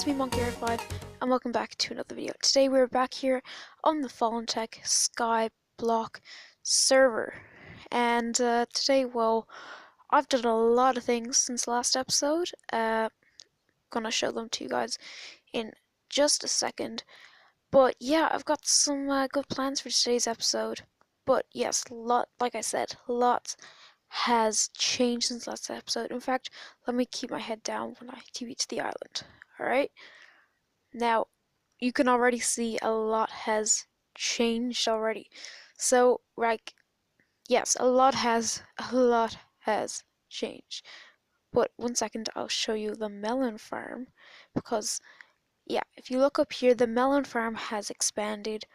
it's me, Monkey5, and welcome back to another video. Today we're back here on the Fallen Tech Skyblock server, and today, well, I've done a lot of things since last episode. Gonna show them to you guys in just a second. But yeah, I've got some good plans for today's episode. But yes, like I said, lots has changed since last episode. In fact, let me keep my head down when I TV to the island. Alright? Now, you can already see a lot has changed already. So, like, yes, a lot has changed. But one second, I'll show you the melon farm, because yeah, if you look up here, the melon farm has expanded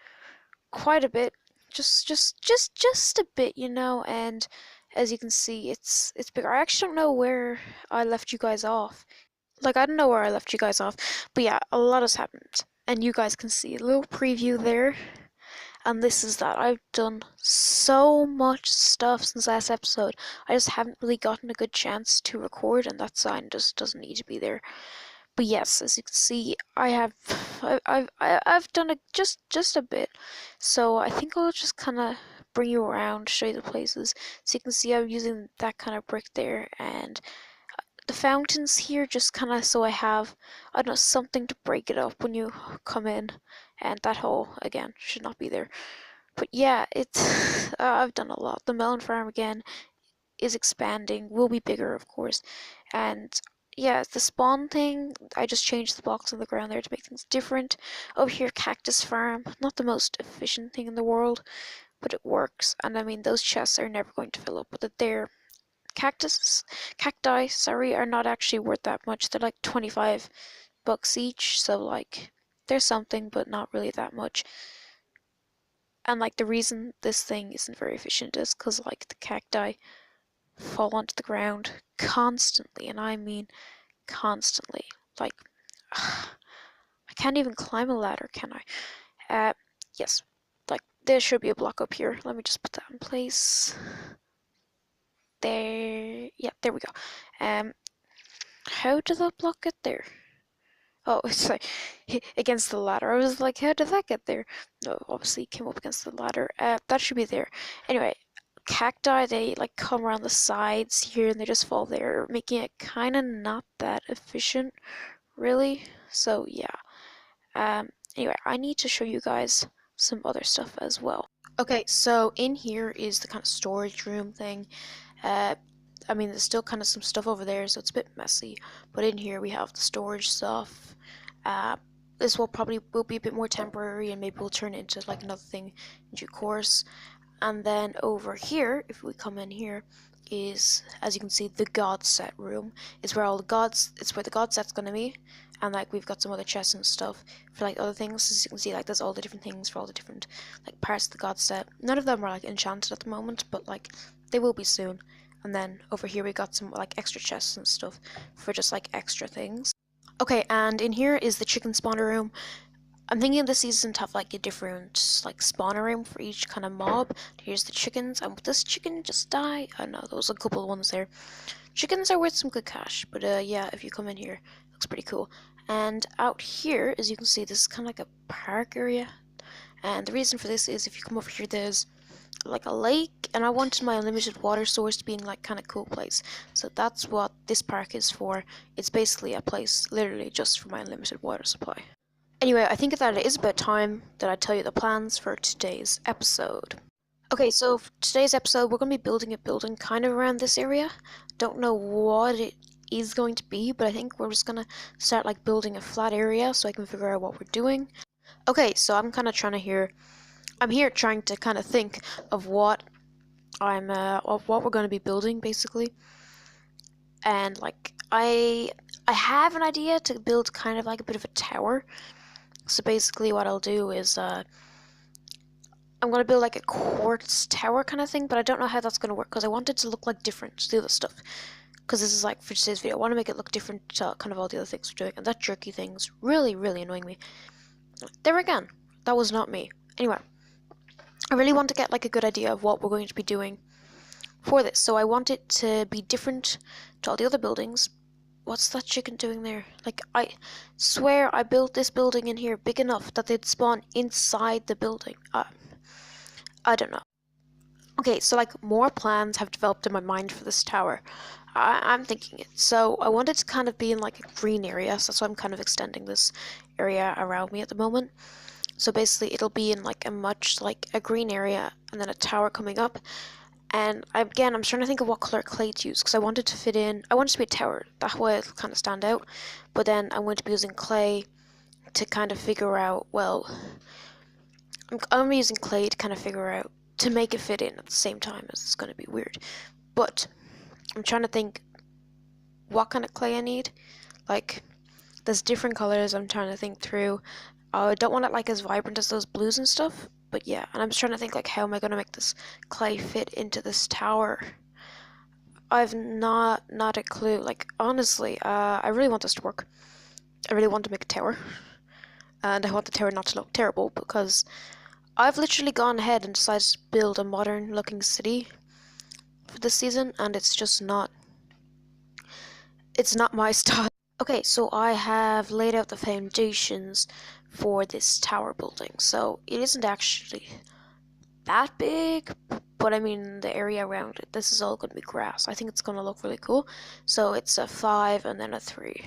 quite a bit, just a bit, you know. And as you can see, it's bigger. I actually don't know where I left you guys off. Like, I don't know where I left you guys off, but yeah, a lot has happened, and you guys can see a little preview there. And this is that. I've done so much stuff since last episode. I just haven't really gotten a good chance to record, and that sign just doesn't need to be there. But yes, as you can see, I've done just a bit. So I think I'll just kind of bring you around, show you the places. So you can see I'm using that kind of brick there, and the fountains here just kind of so I have, I don't know, something to break it up when you come in. And that hole again should not be there. But yeah, it's I've done a lot. The melon farm again is expanding, will be bigger of course, and yeah, the spawn thing, I just changed the blocks on the ground there to make things different. Over here, cactus farm, not the most efficient thing in the world, but it works. And I mean, those chests are never going to fill up with it. They're cacti, sorry, are not actually worth that much. They're like 25 bucks each, so like, there's something, but not really that much. And like, the reason this thing isn't very efficient is because like the cacti fall onto the ground constantly, and I mean constantly. Like, I can't even climb a ladder, can I? Yes, like, there should be a block up here. Let me just put that in place. There, yeah, there we go. How did that block get there? Oh, it's like against the ladder. I was like, how did that get there? No, obviously it came up against the ladder. That should be there. Anyway, cacti, they like come around the sides here and they just fall there, making it kind of not that efficient, really. So yeah. Anyway, I need to show you guys some other stuff as well. Okay, so in here is the kind of storage room thing. I mean, there's still kind of some stuff over there, so it's a bit messy. But in here we have the storage stuff. This will be a bit more temporary, and maybe we'll turn it into like another thing in due course. And then over here, if we come in here, is, as you can see, the god set room. It's where the god set's gonna be. And like, we've got some other chests and stuff for like other things. As you can see, like, there's all the different things for all the different like parts of the god set. None of them are like enchanted at the moment, but like, they will be soon. And then over here we got some like extra chests and stuff for just like extra things. Okay, and in here is the chicken spawner room. I'm thinking this season to have like a different like spawner room for each kind of mob. Here's the chickens, and would this chicken just die? I don't know, there was a couple of ones there. Chickens are worth some good cash, but yeah, if you come in here, it looks pretty cool. And out here, as you can see, this is kind of like a park area. And the reason for this is if you come over here, there's like a lake, and I wanted my unlimited water source to be in like kind of cool place. So that's what this park is for. It's basically a place literally just for my unlimited water supply. Anyway, I think that it is about time that I tell you the plans for today's episode. Okay, so for today's episode, we're going to be building a building kind of around this area. Don't know what it is going to be, but I think we're just going to start like building a flat area so I can figure out what we're doing. Okay, so I'm kind of I'm here trying to kind of think of what we're going to be building basically. And like, I have an idea to build kind of like a bit of a tower. So basically what I'll do is I'm going to build like a quartz tower kind of thing, but I don't know how that's going to work because I want it to look like different to the other stuff. Because this is like for today's video, I want to make it look different to kind of all the other things we're doing, and that jerky thing's really, really annoying me. There again, that was not me. Anyway, I really want to get like a good idea of what we're going to be doing for this, so I want it to be different to all the other buildings, what's that chicken doing there? Like, I swear I built this building in here big enough that they'd spawn inside the building. I don't know. Okay, so like more plans have developed in my mind for this tower. I'm thinking it. So I want it to kind of be in like a green area, so that's why I'm kind of extending this area around me at the moment. So basically it'll be in like a much like a green area and then a tower coming up. And I'm trying to think of what color clay to use because I want it to fit in. I want it to be a tower. That way it'll kind of stand out. But then I'm going to be using clay to kind of figure out, well, I'm using clay to kind of figure out to make it fit in at the same time as it's going to be weird. But I'm trying to think what kind of clay I need. Like, there's different colors I'm trying to think through. I don't want it like as vibrant as those blues and stuff. But yeah, and I'm just trying to think like how am I going to make this clay fit into this tower? I've not a clue. Like honestly, I really want this to work. I really want to make a tower. And I want the tower not to look terrible because I've literally gone ahead and decided to build a modern looking city for this season and it's just not my style. Okay, so I have laid out the foundations for this tower building. So it isn't actually that big, but I mean the area around it, this is all going to be grass. I think it's going to look really cool. So it's a 5 and then a 3,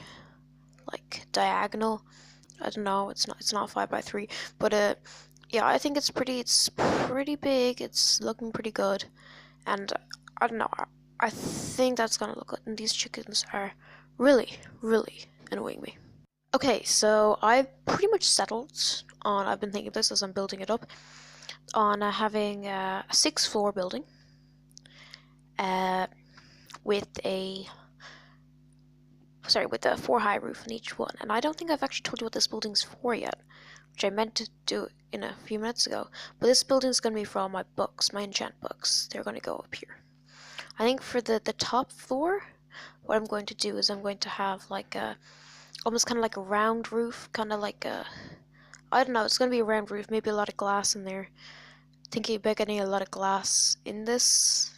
like diagonal. I don't know, it's not 5 by 3, but yeah, I think it's pretty big. It's looking pretty good, and I don't know. I think that's gonna look good. And these chickens are really annoying me. Okay, so I've pretty much settled on. I've been thinking of this as I'm building it up on having a 6th-floor building with a 4-high roof on each one. And I don't think I've actually told you what this building's for yet, which I meant to do in a few minutes ago. But this building's going to be for all my books, my enchant books. They're going to go up here. I think for the top floor, what I'm going to do is I'm going to have like a, almost kind of like a round roof, kind of like a, I don't know, it's going to be a round roof, maybe a lot of glass in there. Thinking about getting a lot of glass in this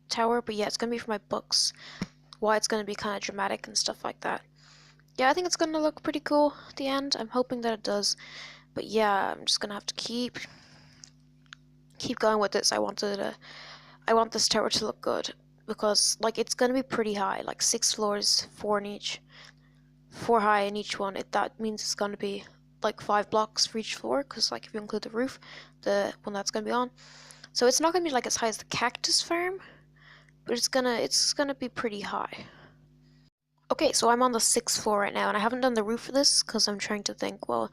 tower, but yeah, it's going to be for my books. Why it's going to be kind of dramatic and stuff like that. Yeah, I think it's going to look pretty cool at the end. I'm hoping that it does. But yeah, I'm just going to have to keep going with this. I want this tower to look good because like it's going to be pretty high, like 6 floors, 4 in each, 4 high in each one. That means it's going to be like 5 blocks for each floor because like if you include the roof, the one that's going to be on. So it's not going to be like as high as the cactus farm, but it's gonna be pretty high. Okay, so I'm on the 6th floor right now, and I haven't done the roof for this because I'm trying to think, well,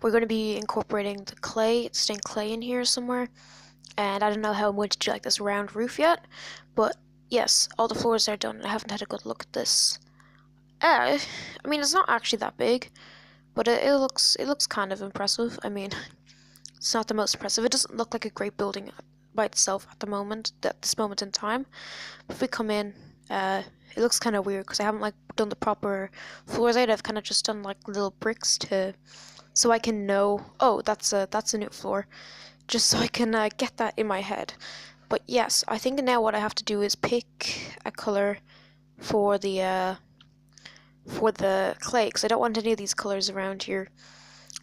we're going to be incorporating the clay, stained clay in here somewhere, and I don't know how I'm going to do like this round roof yet, but yes, all the floors are done, and I haven't had a good look at this. I mean, it's not actually that big, but it looks kind of impressive. I mean, it's not the most impressive. It doesn't look like a great building by itself at the moment, at this moment in time. If we come in, it looks kind of weird because I haven't like done the proper floors out. I've kind of just done like little bricks so I can know, oh, that's a new floor, just so I can get that in my head. But yes, I think now what I have to do is pick a color for the clay because I don't want any of these colors around here.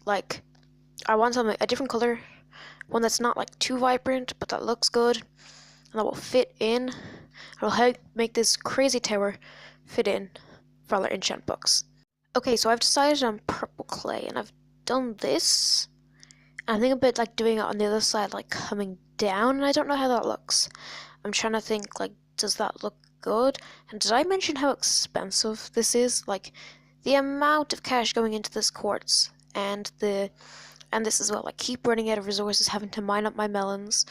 Like, I want a different color, one that's not like too vibrant, but that looks good, and that will fit in, and will help make this crazy tower fit in for all our enchant books. Okay, so I've decided on purple clay, and I've done this. And I think about like doing it on the other side, like coming down, and I don't know how that looks. I'm trying to think, like, does that look good? And did I mention how expensive this is? Like, the amount of cash going into this quartz, and this as well. I keep running out of resources, having to mine up my melons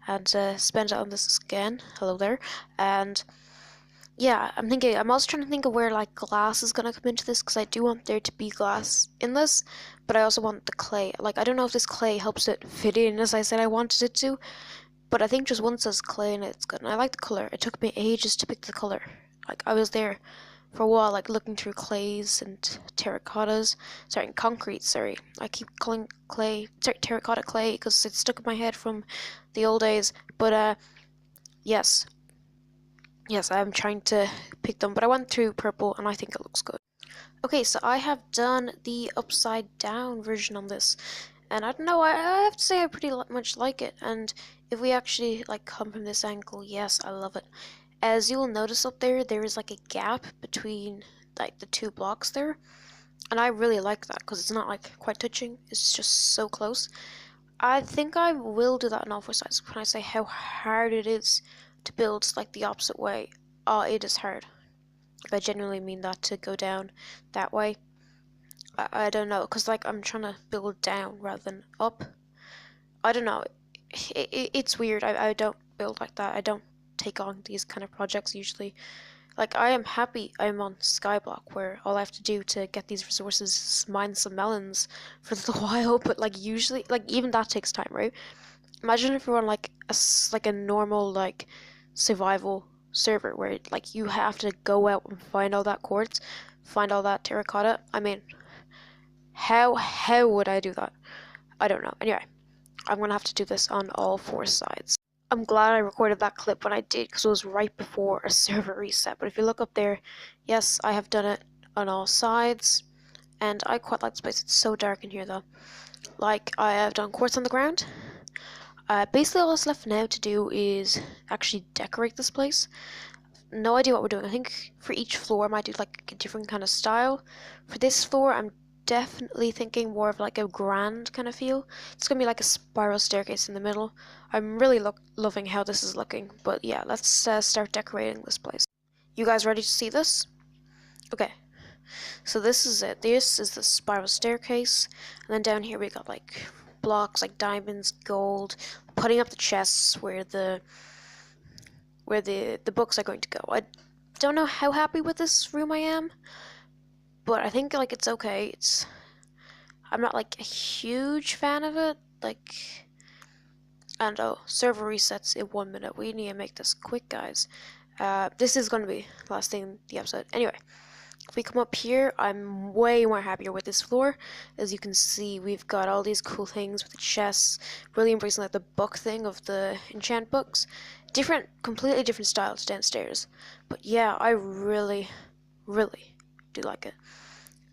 and spend it on this again. Hello there. And yeah, I'm also trying to think of where like glass is gonna come into this because I do want there to be glass in this, but I also want the clay. Like, I don't know if this clay helps it fit in as I said I wanted it to, but I think just once there's clay in it, it's good. And I like the color. It took me ages to pick the color. Like, I was there for a while, like looking through clays and terracottas. Concrete, sorry. I keep calling terracotta clay because it's stuck in my head from the old days. But, yes. Yes, I'm trying to pick them, but I went through purple and I think it looks good. Okay, so I have done the upside down version on this, and I don't know, I have to say I pretty much like it, and if we actually like come from this angle, yes, I love it. As you will notice up there, there is like a gap between like the two blocks there, and I really like that because it's not like quite touching, it's just so close. I think I will do that on all four sides when I say how hard it is to build like the opposite way. Oh, it is hard. If I genuinely mean that, to go down that way. I don't know, because like I'm trying to build down rather than up. I don't know. It's weird. I don't build like that. I don't take on these kind of projects usually. Like I am happy I'm on Skyblock where all I have to do to get these resources is mine some melons for a little while, but like usually like even that takes time, right? Imagine if we're on like a normal like survival server where like you have to go out and find all that quartz, find all that terracotta. I mean, how would I do that? I don't know. Anyway, I'm gonna have to do this on all four sides. I'm glad I recorded that clip when I did because it was right before a server reset. But if you look up there, yes, I have done it on all sides, and I quite like this place. It's so dark in here though. Like I have done quartz on the ground. Basically all that's left now to do is actually decorate this place. No idea what we're doing. I think for each floor I might do like a different kind of style. For this floor I'm definitely thinking more of like a grand kind of feel. It's gonna be like a spiral staircase in the middle. I'm really loving how this is looking. But yeah, let's start decorating this place. You guys ready to see this? Okay, so this is it. This is the spiral staircase, and then down here we got like blocks like diamonds, gold, putting up the chests where the books are going to go. I don't know how happy with this room I am, but I think like it's okay. I'm not like a huge fan of it. Like, and oh, server resets in 1 minute. We need to make this quick, guys. This is gonna be the last thing in the episode. Anyway, if we come up here, I'm way more happier with this floor. As you can see, we've got all these cool things with the chests, really embracing like the book thing of the enchant books. Different, completely different styles downstairs. But yeah, I really, really do like it.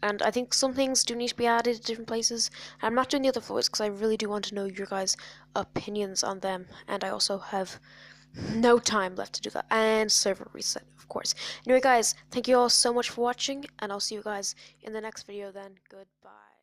And I think some things do need to be added to different places. I'm not doing the other floors because I really do want to know your guys' opinions on them. And I also have no time left to do that. And server reset, of course. Anyway, guys, thank you all so much for watching. And I'll see you guys in the next video then. Goodbye.